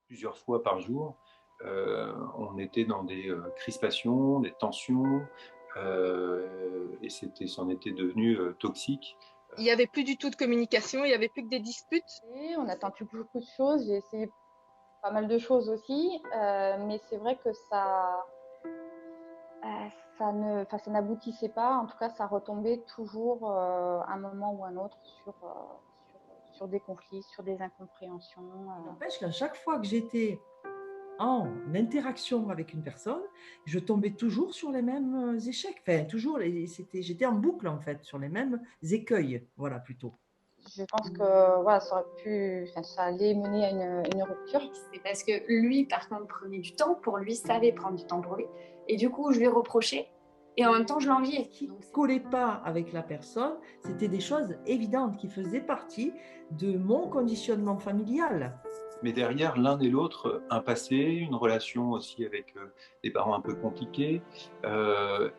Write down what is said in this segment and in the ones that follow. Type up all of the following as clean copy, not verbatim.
Plusieurs fois par jour, on était dans des crispations, des tensions, et c'en était devenu toxique. Il n'y avait plus du tout de communication, il n'y avait plus que des disputes. Et on a tenté beaucoup de choses, j'ai essayé pas mal de choses aussi, mais c'est vrai que ça n'aboutissait pas. En tout cas, ça retombait toujours à un moment ou un autre sur des conflits, sur des incompréhensions. N'empêche qu'à chaque fois que j'étais en interaction avec une personne, je tombais toujours sur les mêmes échecs. Enfin, toujours, j'étais en boucle en fait, sur les mêmes écueils, voilà plutôt. Je pense que voilà, ça allait mener à une rupture. C'est parce que lui, par contre, prenait du temps pour lui, savait prendre du temps pour lui. Et du coup, je lui reprochais. Et en même temps, je l'enviais. Qui ne collait pas avec la personne, c'était des choses évidentes qui faisaient partie de mon conditionnement familial. Mais derrière, l'un et l'autre, un passé, une relation aussi avec des parents un peu compliqués,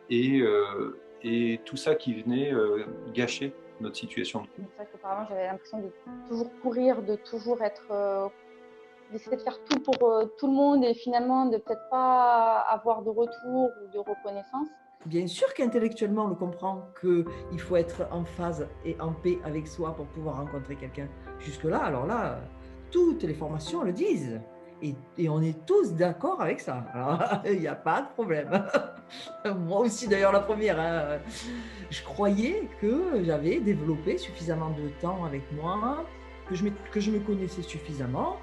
et tout ça qui venait gâcher notre situation de couple. C'est vrai qu'auparavant, j'avais l'impression de toujours courir, de toujours d'essayer de faire tout pour tout le monde et finalement de peut-être pas avoir de retour ou de reconnaissance. Bien sûr qu'intellectuellement, on le comprend qu'il faut être en phase et en paix avec soi pour pouvoir rencontrer quelqu'un. Jusque-là, alors là, toutes les formations le disent. Et on est tous d'accord avec ça. Alors, il n'y a pas de problème. Moi aussi, d'ailleurs, la première. Hein. Je croyais que j'avais développé suffisamment de temps avec moi, que je me connaissais suffisamment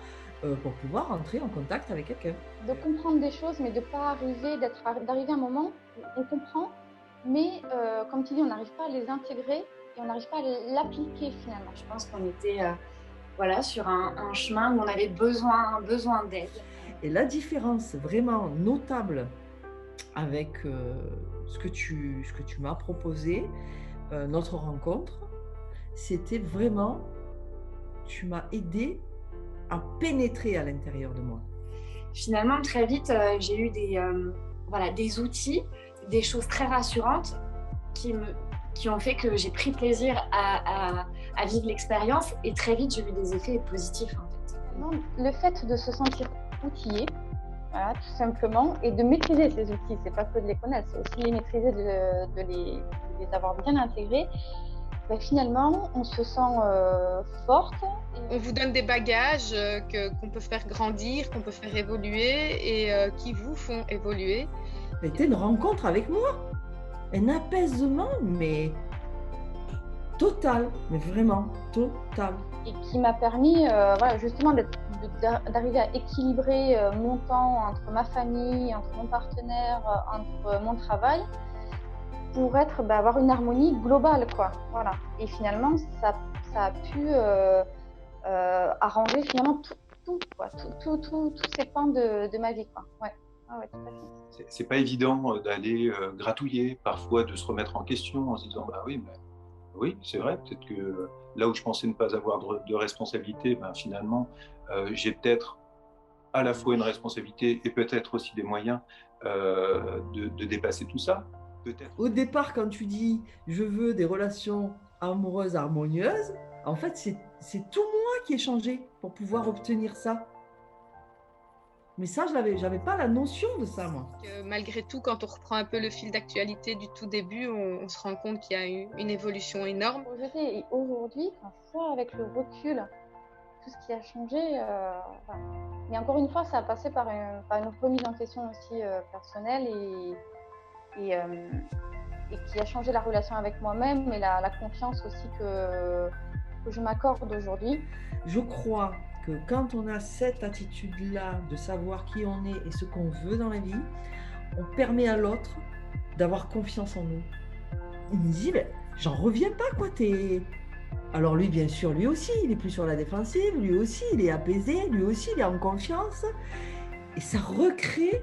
pour pouvoir entrer en contact avec quelqu'un. De comprendre des choses, mais de ne pas d'arriver à un moment où on comprend, mais comme tu dis, on n'arrive pas à les intégrer et on n'arrive pas à l'appliquer finalement. Je pense qu'on était sur un chemin où on avait besoin d'aide. Et la différence vraiment notable avec ce que tu m'as proposé, notre rencontre, c'était vraiment, tu m'as aidé à pénétrer à l'intérieur de moi. Finalement, très vite, j'ai eu des outils, des choses très rassurantes qui ont fait que j'ai pris plaisir à vivre l'expérience et très vite, j'ai eu des effets positifs en fait. Le fait de se sentir outillé, voilà, tout simplement, et de maîtriser ces outils, c'est pas que de les connaître, c'est aussi les maîtriser, de les avoir bien intégrés. Ben, finalement, on se sent forte. On vous donne des bagages qu'on peut faire grandir, qu'on peut faire évoluer et qui vous font évoluer. C'était une rencontre avec moi, un apaisement, mais total, mais vraiment total. Et qui m'a permis justement d'arriver à équilibrer mon temps entre ma famille, entre mon partenaire, entre mon travail, pour avoir une harmonie globale, quoi. Voilà. Et finalement, ça a pu arranger finalement tous ces pans de ma vie, quoi. Ouais. Ah ouais, tout à fait. C'est pas évident d'aller gratouiller, parfois de se remettre en question en se disant oui, c'est vrai, peut-être que là où je pensais ne pas avoir de responsabilité, finalement, j'ai peut-être à la fois une responsabilité et peut-être aussi des moyens de dépasser tout ça. Peut-être. Au départ, quand tu dis « je veux des relations amoureuses, harmonieuses », en fait, c'est tout moi qui ai changé pour pouvoir obtenir ça. Mais ça, j'avais pas la notion de ça, moi. Malgré tout, quand on reprend un peu le fil d'actualité du tout début, on se rend compte qu'il y a eu une évolution énorme. Et aujourd'hui, ça, avec le recul, tout ce qui a changé, mais encore une fois, ça a passé par une remise en question aussi personnelle et qui a changé la relation avec moi-même et la confiance aussi que je m'accorde aujourd'hui. Je crois que quand on a cette attitude-là de savoir qui on est et ce qu'on veut dans la vie, on permet à l'autre d'avoir confiance en nous. Il me dit, j'en reviens pas, quoi, Alors lui, bien sûr, lui aussi, il est plus sur la défensive, lui aussi, il est apaisé, lui aussi, il est en confiance. Et ça recrée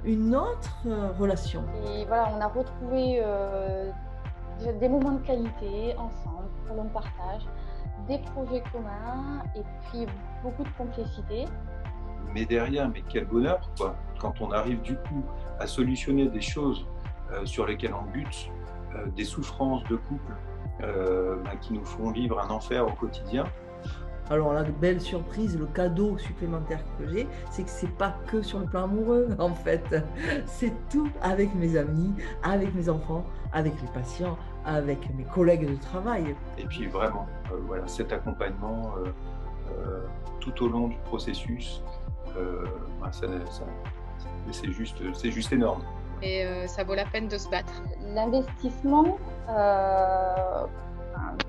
une autre relation. Et voilà, on a retrouvé des moments de qualité ensemble, que l'on partage, des projets communs et puis beaucoup de complicité. Mais derrière, quel bonheur, quoi, quand on arrive du coup à solutionner des choses sur lesquelles on bute, des souffrances de couple qui nous font vivre un enfer au quotidien. Alors la belle surprise, le cadeau supplémentaire que j'ai, c'est que c'est pas que sur le plan amoureux en fait. C'est tout avec mes amis, avec mes enfants, avec les patients, avec mes collègues de travail. Et puis vraiment, voilà, cet accompagnement tout au long du processus, c'est juste énorme. Et ça vaut la peine de se battre. L'investissement,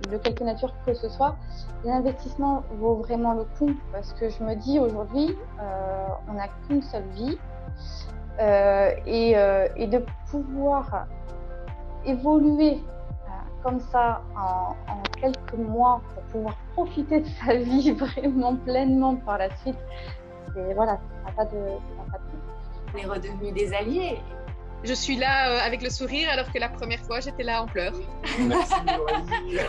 de quelque nature que ce soit, l'investissement vaut vraiment le coup parce que je me dis aujourd'hui, on n'a qu'une seule vie et de pouvoir évoluer comme ça en quelques mois pour pouvoir profiter de sa vie vraiment pleinement par la suite, et voilà, ça n'a pas de prix. On est redevenus des alliés. Je suis là avec le sourire alors que la première fois j'étais là en pleurs. Merci Aurélie.